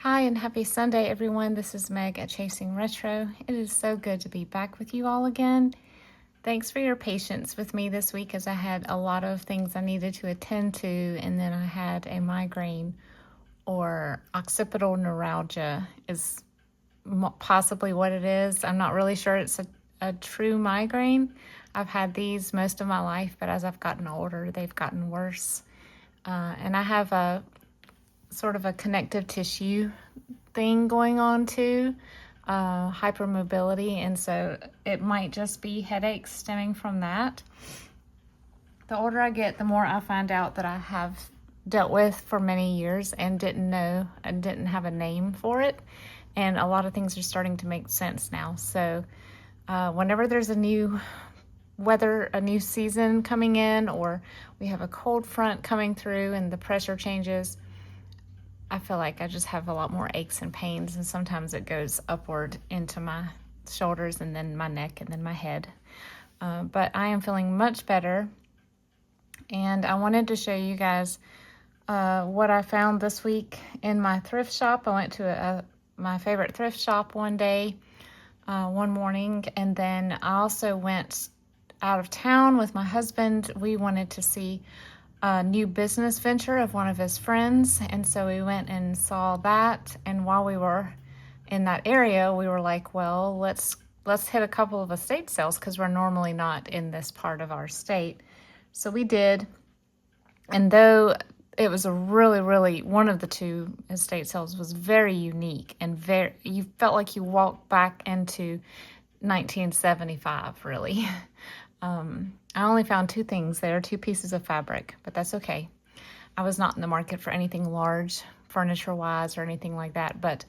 Hi and happy Sunday, everyone. This is Meg at Chasing Retro. It is so good to be back with you all again. Thanks for your patience with me this week as I had a lot of things I needed to attend to, and then I had a migraine, or occipital neuralgia is possibly what it is. I'm not really sure it's a true migraine. I've had these most of my life, but as I've gotten older, they've gotten worse. And I have a sort of a connective tissue thing going on too, hypermobility, and so it might just be headaches stemming from that. The older I get, the more I find out that I have dealt with for many years and didn't know and didn't have a name for it, and a lot of things are starting to make sense now. So whenever there's a new weather, a new season coming in, or we have a cold front coming through and the pressure changes, I feel like I just have a lot more aches and pains, and sometimes it goes upward into my shoulders and then my neck and then my head. But I am feeling much better, and I wanted to show you guys what I found this week in my thrift shop. I went to my favorite thrift shop one morning, and then I also went out of town with my husband. We wanted to see a new business venture of one of his friends, and so we went and saw that. And while we were in that area, we were like, well, let's hit a couple of estate sales, because we're normally not in this part of our state. So we did, and though it was a really one of the two estate sales was very unique, and you felt like you walked back into 1975, really. I only found two things there, two pieces of fabric, but that's okay. I was not in the market for anything large, furniture-wise or anything like that, but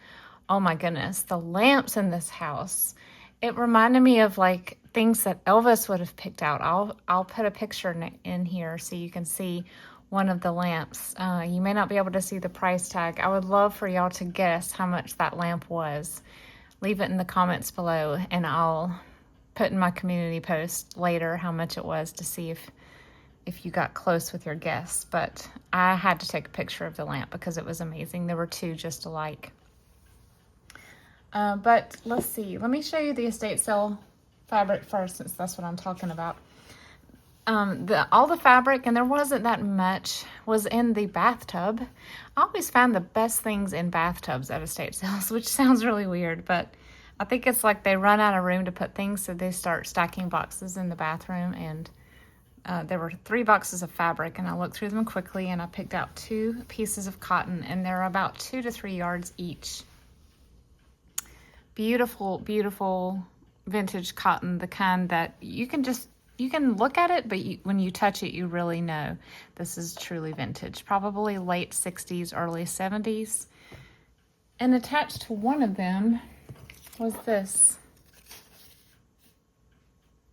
oh my goodness, the lamps in this house, it reminded me of like things that Elvis would have picked out. I'll put a picture in here so you can see one of the lamps. You may not be able to see the price tag. I would love for y'all to guess how much that lamp was. Leave it in the comments below, and I'll put in my community post later how much it was to see if you got close with your guess. But I had to take a picture of the lamp because it was amazing. There were two just alike. But let's see. Let me show you the estate sale fabric first, since that's what I'm talking about. All the fabric, and there wasn't that much, was in the bathtub. I always found the best things in bathtubs at estate sales, which sounds really weird, but I think it's like they run out of room to put things, so they start stacking boxes in the bathroom. And there were 3 boxes of fabric, and I looked through them quickly, and I picked out 2 pieces of cotton, and they're about 2 to 3 yards each. Beautiful vintage cotton, the kind that you can look at it, but when you touch it, you really know this is truly vintage. Probably late 60s, early 70s. And attached to one of them was this.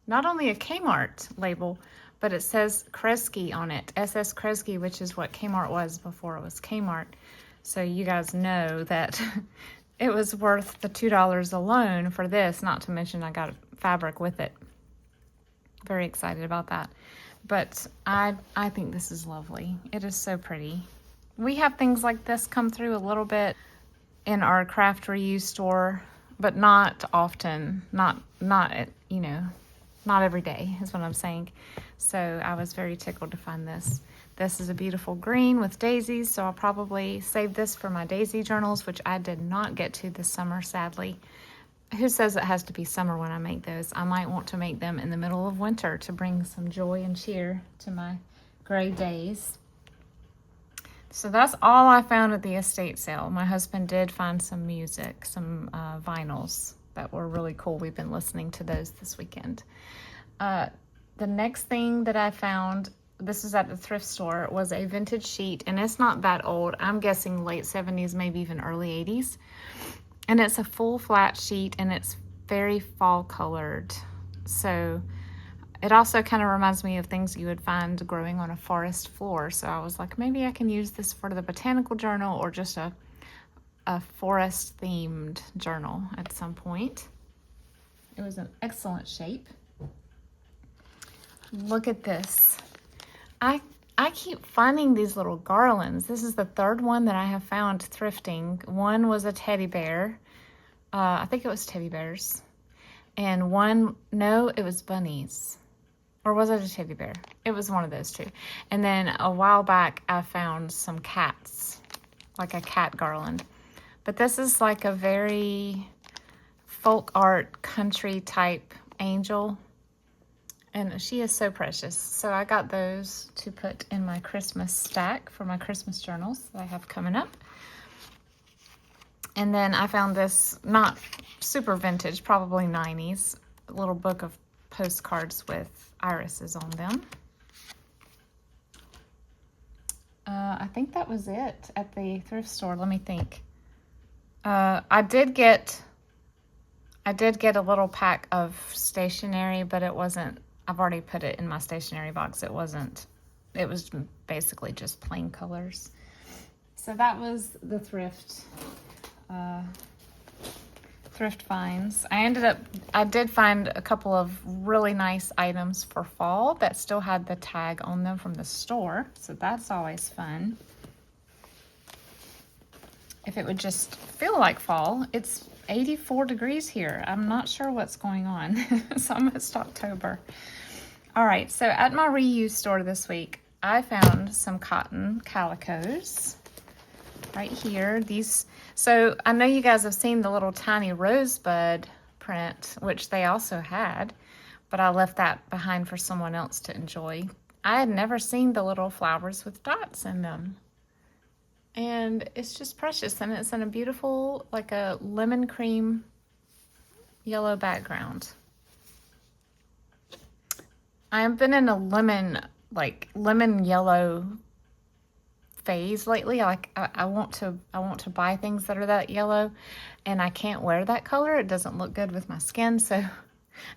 Not only a Kmart label, but it says Kresge on it. SS Kresge, which is what Kmart was before it was Kmart. So you guys know that it was worth the $2 alone for this, not to mention I got fabric with it. Very excited about that. But I think this is lovely. It is so pretty. We have things like this come through a little bit in our craft reuse store, but not often, not every day is what I'm saying. So I was very tickled to find this. This is a beautiful green with daisies, so I'll probably save this for my daisy journals, which I did not get to this summer, sadly. Who says it has to be summer when I make those? I might want to make them in the middle of winter to bring some joy and cheer to my gray days. So that's all I found at the estate sale. My husband did find some music, some vinyls that were really cool. We've been listening to those this weekend. The next thing that I found, this is at the thrift store, was a vintage sheet, and it's not that old. I'm guessing late 70s, maybe even early 80s. And it's a full flat sheet, and it's very fall colored. So it also kind of reminds me of things you would find growing on a forest floor. So I was like, maybe I can use this for the botanical journal, or just a forest themed journal at some point. It was an excellent shape. Look at this. I I keep finding these little garlands. This is the third one that I have found thrifting. One was a teddy bear. I think it was teddy bears. And one, no, it was bunnies. Or was it a teddy bear? It was one of those two. And then a while back, I found some cats, like a cat garland. But this is like a very folk art country type angel. And she is so precious. So I got those to put in my Christmas stack for my Christmas journals that I have coming up. And then I found this, not super vintage, probably 90s, little book of postcards with irises on them. I think that was it at the thrift store. Let me think. I did get a little pack of stationery, but it wasn't, I've already put it in my stationery box. It was basically just plain colors. So that was the thrift finds. I did find a couple of really nice items for fall that still had the tag on them from the store. So that's always fun. If it would just feel like fall. It's 84 degrees here. I'm not sure what's going on. It's almost October. All right, so at my reuse store this week, I found some cotton calicos right here. So I know you guys have seen the little tiny rosebud print, which they also had, but I left that behind for someone else to enjoy. I had never seen the little flowers with dots in them. And it's just precious, and it's in a beautiful, like a lemon cream yellow background. I have been in a lemon yellow phase lately. Like I want to buy things that are that yellow, and I can't wear that color. It doesn't look good with my skin, so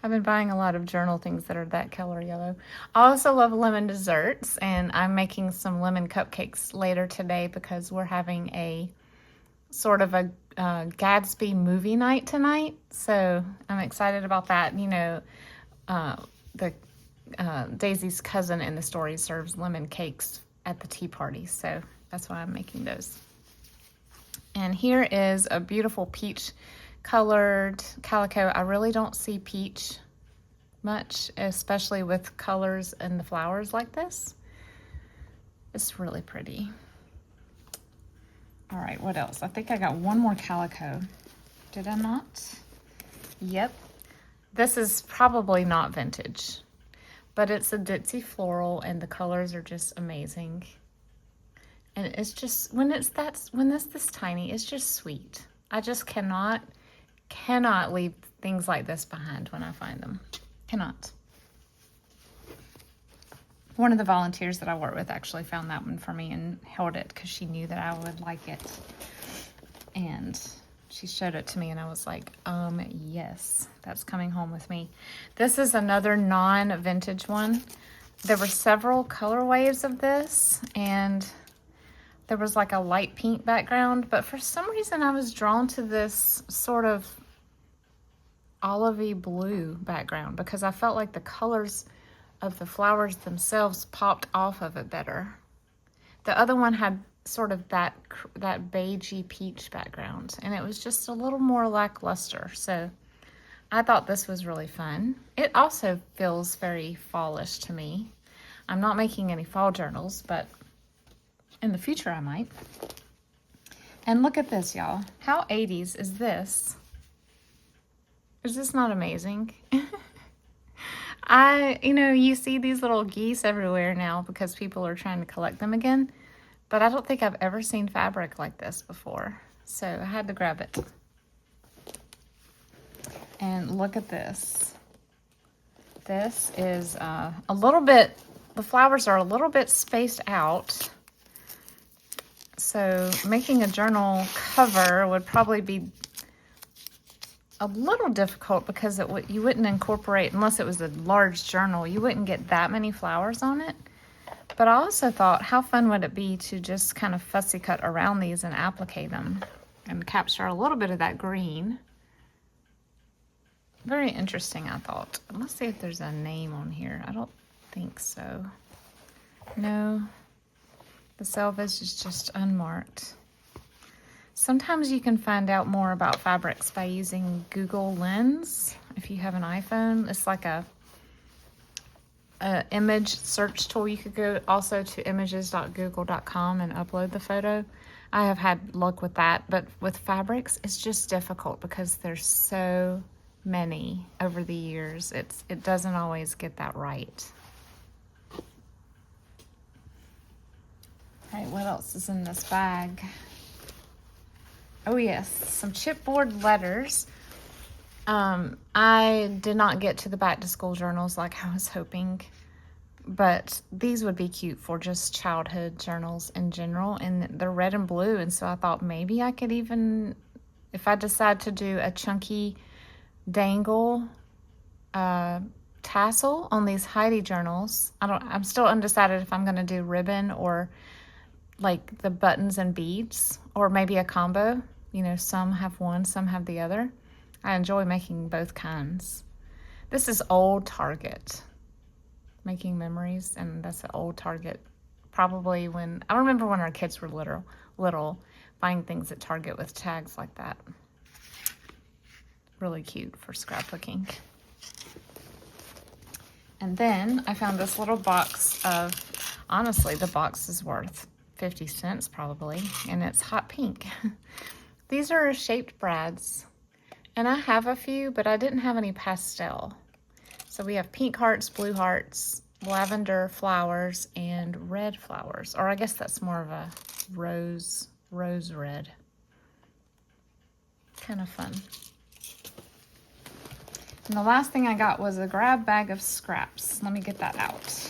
I've been buying a lot of journal things that are that color yellow. I also love lemon desserts, and I'm making some lemon cupcakes later today because we're having a sort of a Gatsby movie night tonight. So I'm excited about that. You know, Daisy's cousin in the story serves lemon cakes at the tea party, so that's why I'm making those. And here is a beautiful peach colored calico. I really don't see peach much, especially with colors and the flowers like this. It's really pretty. All right, what else? I think I got one more calico. Did I not? Yep. This is probably not vintage, but it's a ditzy floral, and the colors are just amazing. And it's just, when it's this tiny, it's just sweet. I just cannot leave things like this behind when I find them. Cannot. One of the volunteers that I work with actually found that one for me and held it because she knew that I would like it. And she showed it to me, and I was like, yes, that's coming home with me. This is another non-vintage one. There were several colorways of this, and there was like a light pink background, but for some reason I was drawn to this sort of olivey blue background because I felt like the colors of the flowers themselves popped off of it better. The other one had sort of that beigey peach background, and it was just a little more lackluster. So I thought this was really fun. It also feels very fallish to me. I'm not making any fall journals, but in the future I might. And look at this, y'all. How 80s is this? Is this not amazing? You see these little geese everywhere now because people are trying to collect them again. But I don't think I've ever seen fabric like this before. So I had to grab it. And look at this. This is a little bit, the flowers are a little bit spaced out. So making a journal cover would probably be a little difficult because you wouldn't incorporate, unless it was a large journal, you wouldn't get that many flowers on it. But I also thought, how fun would it be to just kind of fussy cut around these and applique them and capture a little bit of that green. Very interesting, I thought. Let's see if there's a name on here. I don't think so. No, the selvage is just unmarked. Sometimes you can find out more about fabrics by using Google Lens. If you have an iPhone, it's like a image search tool. You could go also to images.google.com and upload the photo. I have had luck with that, but with fabrics, it's just difficult because there's so many over the years. It doesn't always get that right. All right, what else is in this bag? Oh yes, some chipboard letters. I did not get to the back to school journals like I was hoping, but these would be cute for just childhood journals in general, and they're red and blue, and so I thought maybe I could even, if I decide to do a chunky dangle tassel on these Heidi journals, I'm still undecided if I'm going to do ribbon or like the buttons and beads, or maybe a combo. You know, some have one, some have the other. I enjoy making both kinds. This is old Target, making memories, and that's an old Target. Probably when, I remember when our kids were little, buying things at Target with tags like that. Really cute for scrapbooking. And then I found this little box of, honestly, the box is worth 50 cents probably, and it's hot pink. These are shaped brads, and I have a few, but I didn't have any pastel. So we have pink hearts, blue hearts, lavender flowers, and red flowers. Or I guess that's more of a rose red. Kind of fun. And the last thing I got was a grab bag of scraps. Let me get that out.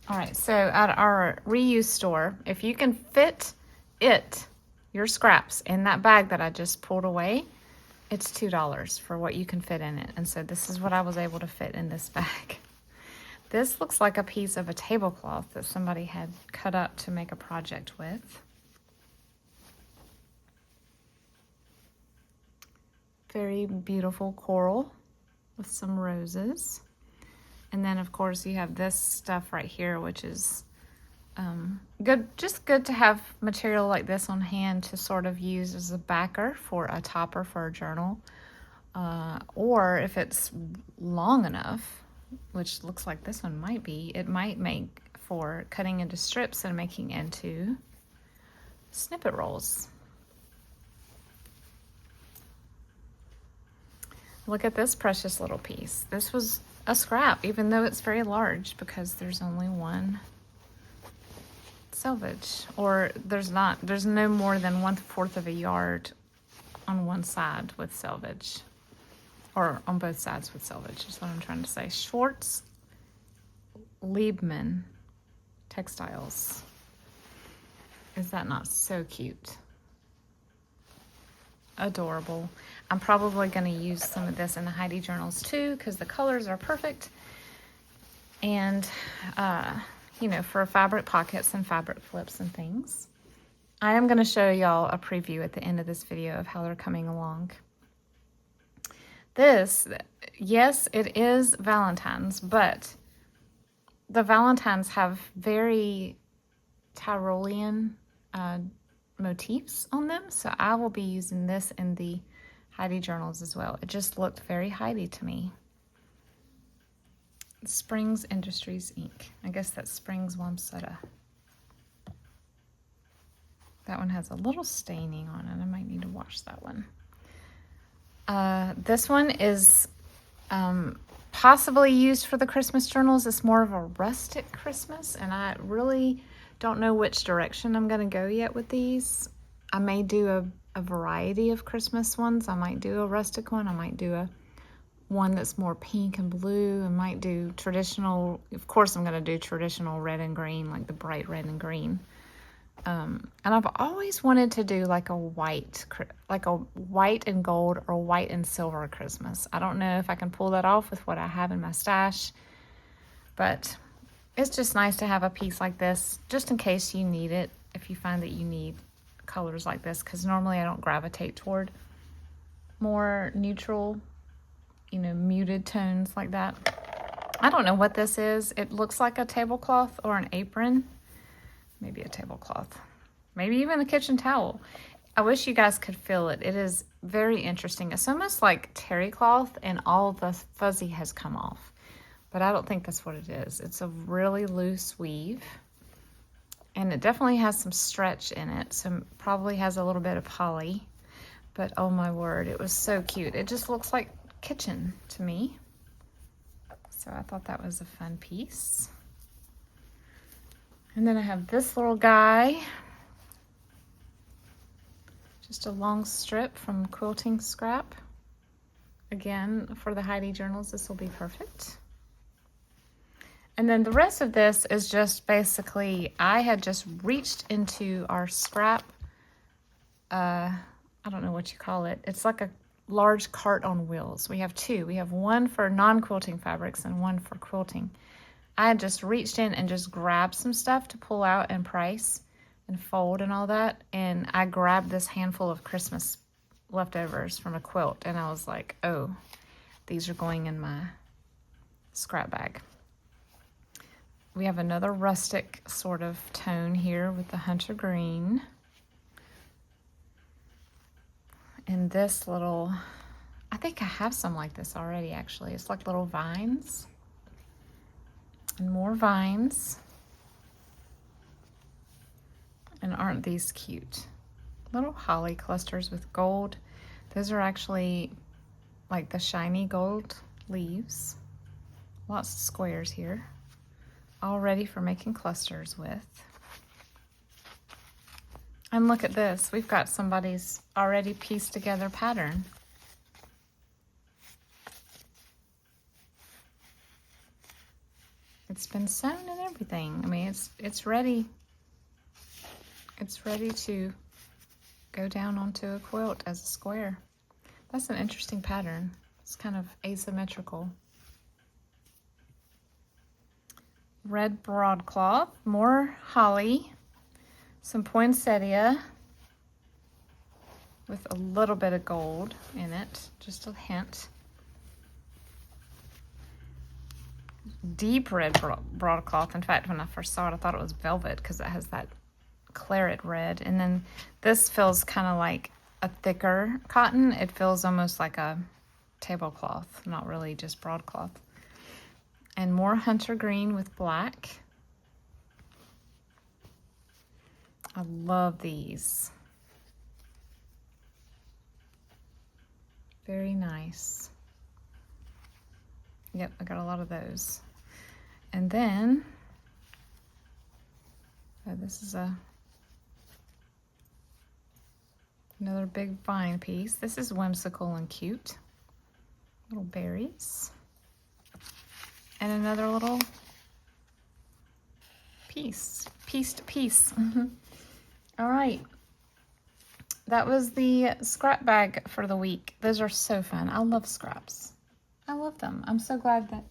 All right, so at our reuse store, if you can fit your scraps in that bag that I just pulled away, it's $2 for what you can fit in it. And so this is what I was able to fit in this bag. This looks like a piece of a tablecloth that somebody had cut up to make a project with. Very beautiful coral with some roses. And then, of course, you have this stuff right here, which is good. Just good to have material like this on hand to sort of use as a backer for a topper for a journal. Or if it's long enough, which looks like this one might be, it might make for cutting into strips and making into snippet rolls. Look at this precious little piece. This was a scrap, even though it's very large, because there's only one selvage, or there's no more than 1/4 of a yard on one side with selvage, or on both sides with selvage is what I'm trying to say. Schwartz Liebman Textiles. Is that not so cute? Adorable. I'm probably going to use some of this in the Heidi journals too, because the colors are perfect. And, you know, for fabric pockets and fabric flips and things. I am going to show y'all a preview at the end of this video of how they're coming along. This, yes, it is Valentine's, but the Valentines have very Tyrolean motifs on them, so I will be using this in the Heidi journals as well. It just looked very Heidi to me. Springs Industries Inc. I guess that's Springs Wamsutta. That one has a little staining on it. I might need to wash that one. This one is possibly used for the Christmas journals. It's more of a rustic Christmas, and I really don't know which direction I'm going to go yet with these. I may do a variety of Christmas ones. I might do a rustic one. I might do one that's more pink and blue. I might do traditional. Of course, I'm going to do traditional red and green, like the bright red and green. And I've always wanted to do like a white and gold or white and silver Christmas. I don't know if I can pull that off with what I have in my stash, but it's just nice to have a piece like this, just in case you need it, if you find that you need colors like this, because normally I don't gravitate toward more neutral, you know, muted tones like that. I don't know what this is. It looks like a tablecloth or an apron. Maybe a tablecloth. Maybe even a kitchen towel. I wish you guys could feel it. It is very interesting. It's almost like terry cloth and all the fuzzy has come off. But I don't think that's what it is. It's a really loose weave. And it definitely has some stretch in it. So probably has a little bit of poly. But oh my word, it was so cute. It just looks like kitchen to me. So I thought that was a fun piece. And then I have this little guy. Just a long strip from Quilting Scrap. Again, for the Heidi journals, this will be perfect. And then the rest of this is just basically, I had just reached into our scrap, I don't know what you call it. It's like a large cart on wheels. We have two. We have one for non-quilting fabrics and one for quilting. I had just reached in and just grabbed some stuff to pull out and price and fold and all that. And I grabbed this handful of Christmas leftovers from a quilt. And I was like, oh, these are going in my scrap bag. We have another rustic sort of tone here with the hunter green. And this little, I think I have some like this already actually. It's like little vines. And more vines. And aren't these cute? Little holly clusters with gold. Those are actually like the shiny gold leaves. Lots of squares here. All ready for making clusters with. And look at this. We've got somebody's already pieced together pattern. It's been sewn and everything. I mean, it's ready. It's ready to go down onto a quilt as a square. That's an interesting pattern. It's kind of asymmetrical. Red broadcloth, more holly, some poinsettia with a little bit of gold in it, just a hint. Deep red broadcloth. In fact, when I first saw it, I thought it was velvet because it has that claret red. And then this feels kind of like a thicker cotton. It feels almost like a tablecloth, not really just broadcloth. And more hunter green with black. I love these. Very nice. Yep, I got a lot of those. And then, this is another big vine piece. This is whimsical and cute. Little berries. And another little piece to piece. All right. That was the scrap bag for the week. Those are so fun. I love scraps. I love them. I'm so glad that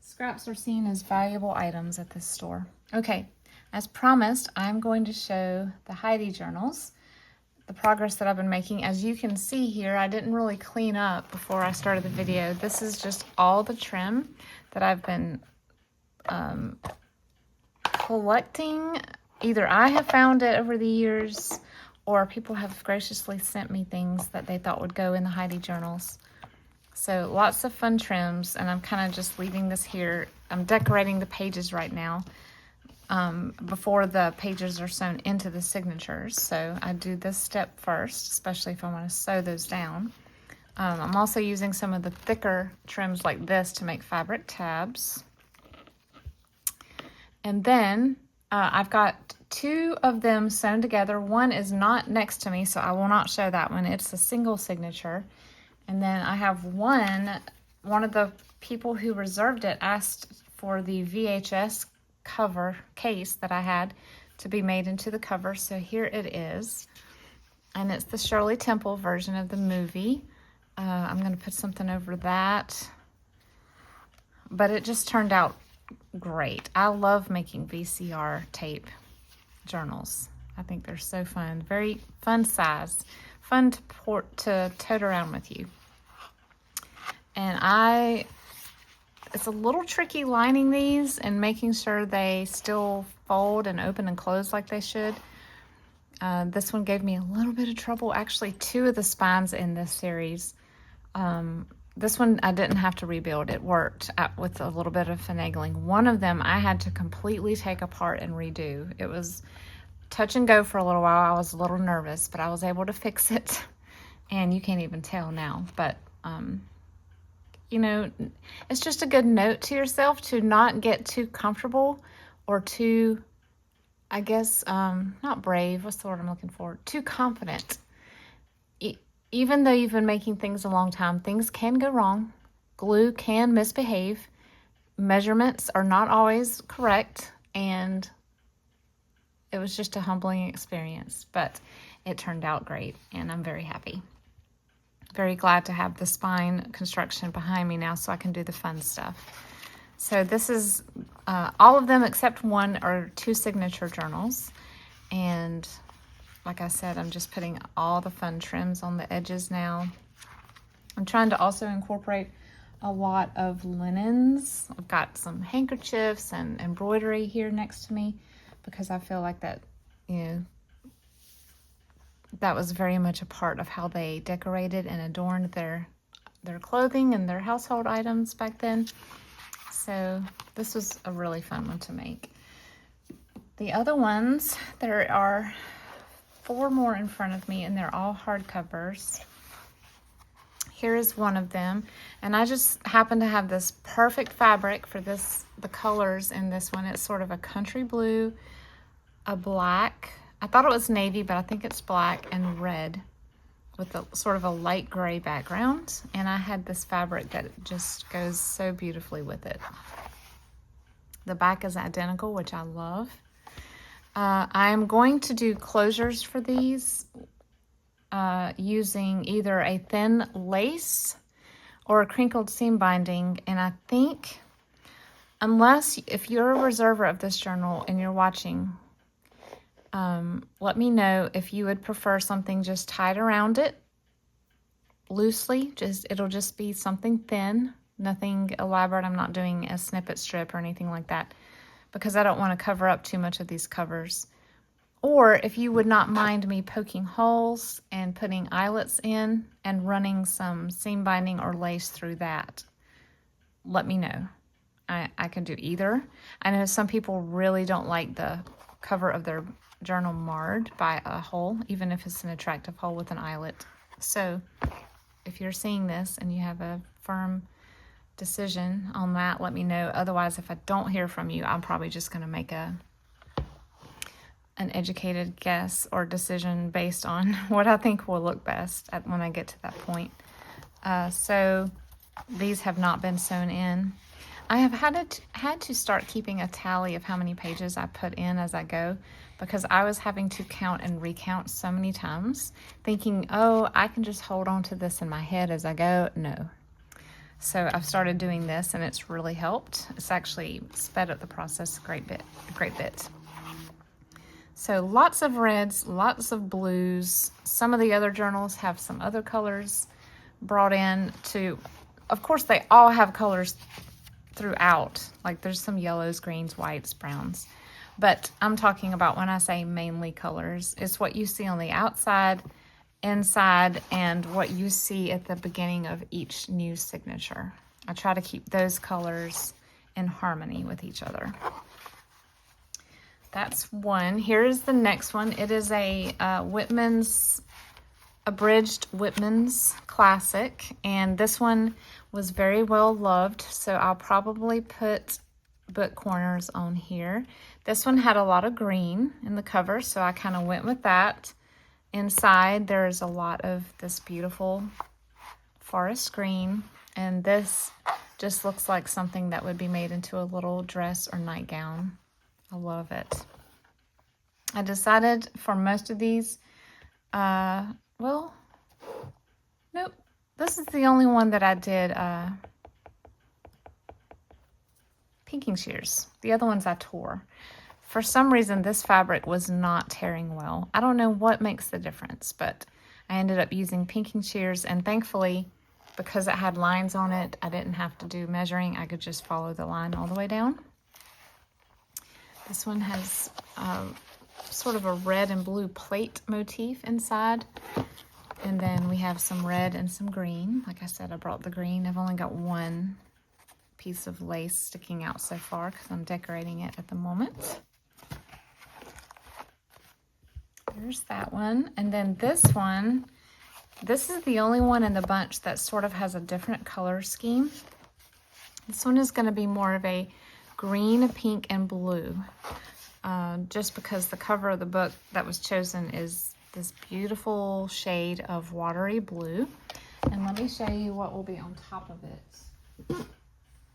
scraps are seen as valuable items at this store. Okay, as promised, I'm going to show the Heidi journals, the progress that I've been making. As you can see here, I didn't really clean up before I started the video. This is just all the trim that I've been collecting. Either I have found it over the years or people have graciously sent me things that they thought would go in the Heidi journals. So lots of fun trims, and I'm kind of just leaving this here. I'm decorating the pages right now before the pages are sewn into the signatures. So I do this step first, especially if I want to sew those down. I'm also using some of the thicker trims like this to make fabric tabs. And then I've got two of them sewn together. One is not next to me, so I will not show that one. It's a single signature. And then I have one of the people who reserved it asked for the VHS cover case that I had to be made into the cover. So here it is. And it's the Shirley Temple version of the movie. I'm going to put something over that. But it just turned out great. I love making VCR tape journals. I think they're so fun. Very fun size. Fun to tote around with you. And It's a little tricky lining these and making sure they still fold and open and close like they should. This one gave me a little bit of trouble. Actually, 2 of the spines in this series. This one I didn't have to rebuild. It worked with a little bit of finagling. One of them I had to completely take apart and redo. It was touch and go for a little while. I was a little nervous, but I was able to fix it. And you can't even tell now. But, you know, it's just a good note to yourself to not get too comfortable or too, I guess, not brave. What's the word I'm looking for? Too confident. Even though you've been making things a long time, things can go wrong. Glue can misbehave. Measurements are not always correct. And it was just a humbling experience. But it turned out great. And I'm very happy. Very glad to have the spine construction behind me now so I can do the fun stuff. So this is, all of them except one are 2 signature journals. And like I said, I'm just putting all the fun trims on the edges now. I'm trying to also incorporate a lot of linens. I've got some handkerchiefs and embroidery here next to me because I feel like that, you know, that was very much a part of how they decorated and adorned their clothing and their household items back then. So this was a really fun one to make. The other ones, there are 4 more in front of me, and they're all hardcovers. Here is one of them, and I just happen to have this perfect fabric for this, the colors in this one. It's sort of a country blue, a black, I thought it was navy, but I think it's black, and red with a sort of a light gray background. And I had this fabric that just goes so beautifully with it. The back is identical, which I love. I'm going to do closures for these using either a thin lace or a crinkled seam binding. And I think, if you're a reserver of this journal and you're watching, let me know if you would prefer something just tied around it loosely. It'll just be something thin, nothing elaborate. I'm not doing a snippet strip or anything like that because I don't want to cover up too much of these covers. Or if you would not mind me poking holes and putting eyelets in and running some seam binding or lace through that, let me know. I can do either. I know some people really don't like the cover of their journal marred by a hole, even if it's an attractive hole with an eyelet. So if you're seeing this and you have a firm decision on that, let me know. Otherwise, if I don't hear from you, I'm probably just going to make an educated guess or decision based on what I think will look best when I get to that point. So these have not been sewn in. I have had to start keeping a tally of how many pages I put in as I go, because I was having to count and recount so many times, thinking, oh, I can just hold on to this in my head as I go. No. So I've started doing this, and it's really helped. It's actually sped up the process a great bit. So lots of reds, lots of blues. Some of the other journals have some other colors brought in too. Of course, they all have colors throughout. Like there's some yellows, greens, whites, browns. But I'm talking about when I say mainly colors, it's what you see on the outside, inside, and what you see at the beginning of each new signature. I try to keep those colors in harmony with each other. That's one. Here is the next one. It is a Whitman's, abridged Whitman's classic, and this one was very well loved, so I'll probably put book corners on here. This one had a lot of green in the cover, so I kind of went with that. Inside, there's a lot of this beautiful forest green, and this just looks like something that would be made into a little dress or nightgown. I love it. I decided for most of these, well, nope. This is the only one that I did pinking shears. The other ones I tore. For some reason, this fabric was not tearing well. I don't know what makes the difference, but I ended up using pinking shears, and thankfully, because it had lines on it, I didn't have to do measuring. I could just follow the line all the way down. This one has sort of a red and blue plate motif inside. And then we have some red and some green. Like I said, I brought the green. I've only got one piece of lace sticking out so far because I'm decorating it at the moment. There's that one. And then this one, this is the only one in the bunch that sort of has a different color scheme. This one is going to be more of a green, pink, and blue. Just because the cover of the book that was chosen is this beautiful shade of watery blue. And let me show you what will be on top of it.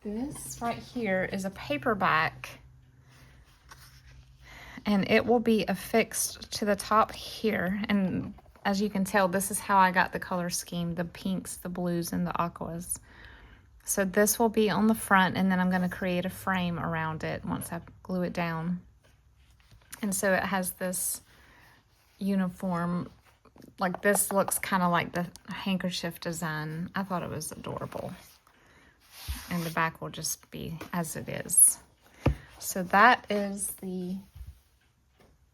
This right here is a paperback, and it will be affixed to the top here. And as you can tell, this is how I got the color scheme, the pinks, the blues, and the aquas. So this will be on the front, and then I'm going to create a frame around it once I glue it down. And so it has this uniform, like this looks kind of like the handkerchief design. I thought it was adorable. And the back will just be as it is. So that is the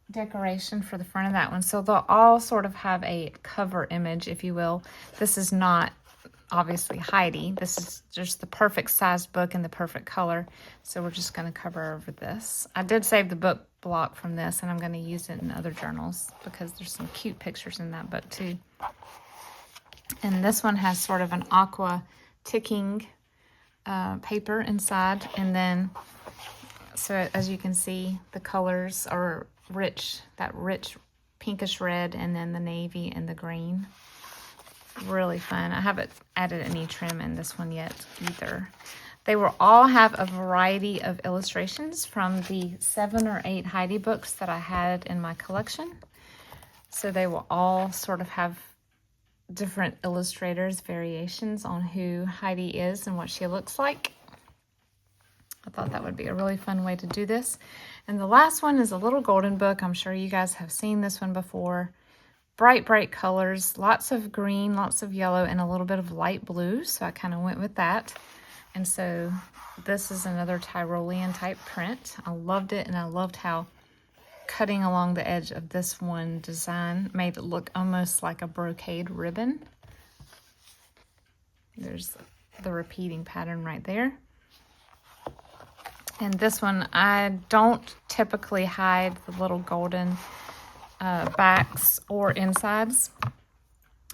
decoration for the front of that one. So they'll all sort of have a cover image, if you will. This is not obviously Heidi. This is just the perfect sized book in the perfect color. So we're just going to cover over this. I did save the book block from this, and I'm going to use it in other journals because there's some cute pictures in that book too. And this one has sort of an aqua ticking paper inside. And then, so as you can see, the colors are rich, that rich pinkish red, and then the navy and the green. Really fun. I haven't added any trim in this one yet either. They will all have a variety of illustrations from the 7 or 8 Heidi books that I had in my collection. So they will all sort of have different illustrators, variations on who Heidi is and what she looks like. I thought that would be a really fun way to do this. And the last one is a little golden book. I'm sure you guys have seen this one before. Bright, bright colors, lots of green, lots of yellow, and a little bit of light blue. So I kind of went with that. And so this is another Tyrolean type print. I loved it, and I loved how cutting along the edge of this one design made it look almost like a brocade ribbon. There's the repeating pattern right there. And this one, I don't typically hide the little golden backs or insides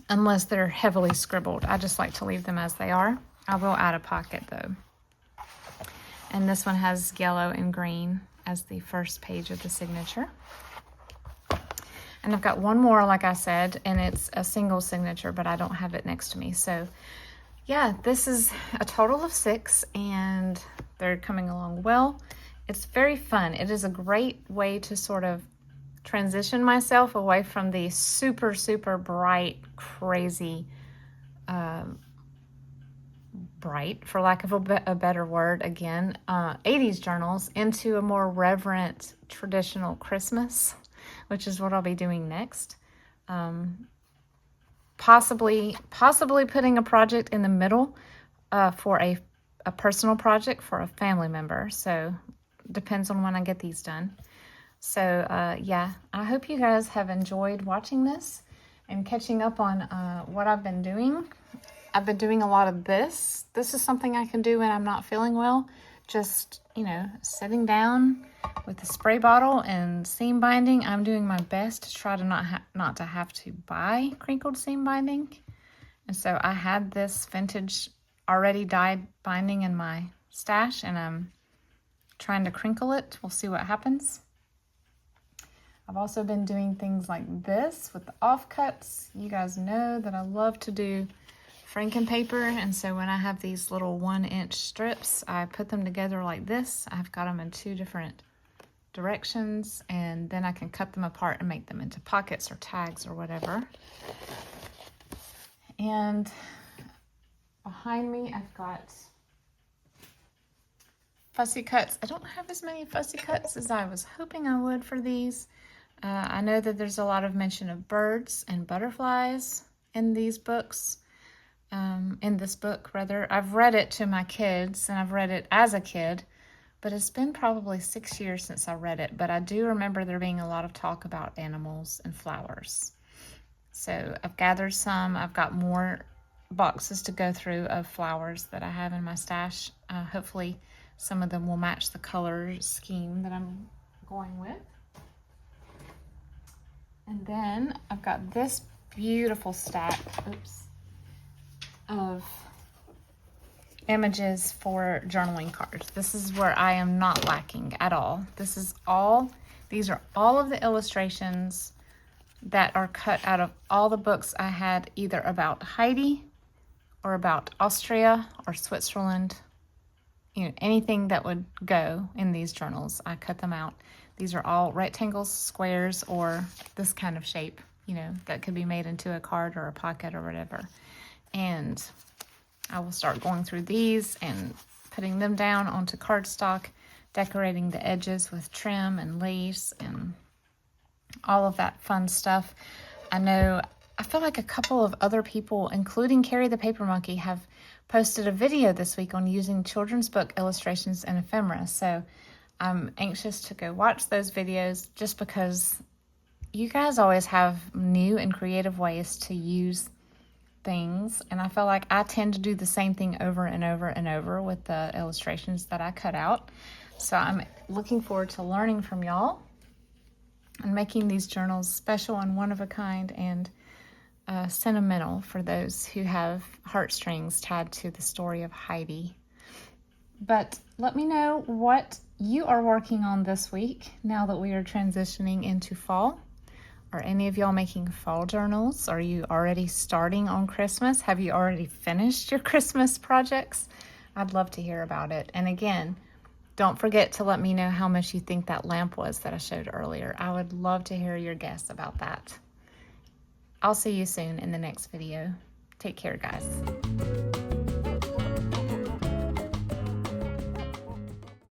unless they're heavily scribbled. I just like to leave them as they are. I will add a pocket though. And this one has yellow and green as the first page of the signature. And I've got one more, like I said, and it's a single signature, but I don't have it next to me. So yeah, this is a total of 6, and they're coming along well. It's very fun. It is a great way to sort of transition myself away from the super, super bright, crazy, bright, for lack of a better word, again, 80s journals into a more reverent, traditional Christmas, which is what I'll be doing next. Possibly putting a project in the middle for a personal project for a family member. So depends on when I get these done. So yeah, I hope you guys have enjoyed watching this and catching up on what I've been doing. I've been doing a lot of this. This is something I can do when I'm not feeling well. Just, you know, sitting down with a spray bottle and seam binding. I'm doing my best to try to not to have to buy crinkled seam binding. And so I had this vintage already dyed binding in my stash, and I'm trying to crinkle it. We'll see what happens. I've also been doing things like this with the offcuts. You guys know that I love to do Franken paper, and so when I have these little 1-inch strips, I put them together like this. I've got them in 2 different directions, and then I can cut them apart and make them into pockets or tags or whatever. And behind me, I've got fussy cuts. I don't have as many fussy cuts as I was hoping I would for these. I know that there's a lot of mention of birds and butterflies in these books, in this book, rather. I've read it to my kids, and I've read it as a kid, but it's been probably 6 years since I read it. But I do remember there being a lot of talk about animals and flowers. So I've gathered some. I've got more boxes to go through of flowers that I have in my stash. Hopefully some of them will match the color scheme that I'm going with. And then I've got this beautiful stack, of images for journaling cards. This is where I am not lacking at all. These are all of the illustrations that are cut out of all the books I had, either about Heidi or about Austria or Switzerland. Anything that would go in these journals, I cut them out. These are all rectangles, squares, or this kind of shape, that could be made into a card or a pocket or whatever. And I will start going through these and putting them down onto cardstock, decorating the edges with trim and lace and all of that fun stuff. I feel like a couple of other people, including Carrie the Paper Monkey, have posted a video this week on using children's book illustrations and ephemera. So I'm anxious to go watch those videos just because you guys always have new and creative ways to use things. And I feel like I tend to do the same thing over and over and over with the illustrations that I cut out. So I'm looking forward to learning from y'all and making these journals special and one of a kind and sentimental for those who have heartstrings tied to the story of Heidi. But let me know what you are working on this week now that we are transitioning into fall. Are any of y'all making fall journals? Are you already starting on Christmas? Have you already finished your Christmas projects? I'd love to hear about it. And again, don't forget to let me know how much you think that lamp was that I showed earlier. I would love to hear your guess about that. I'll see you soon in the next video. Take care, guys.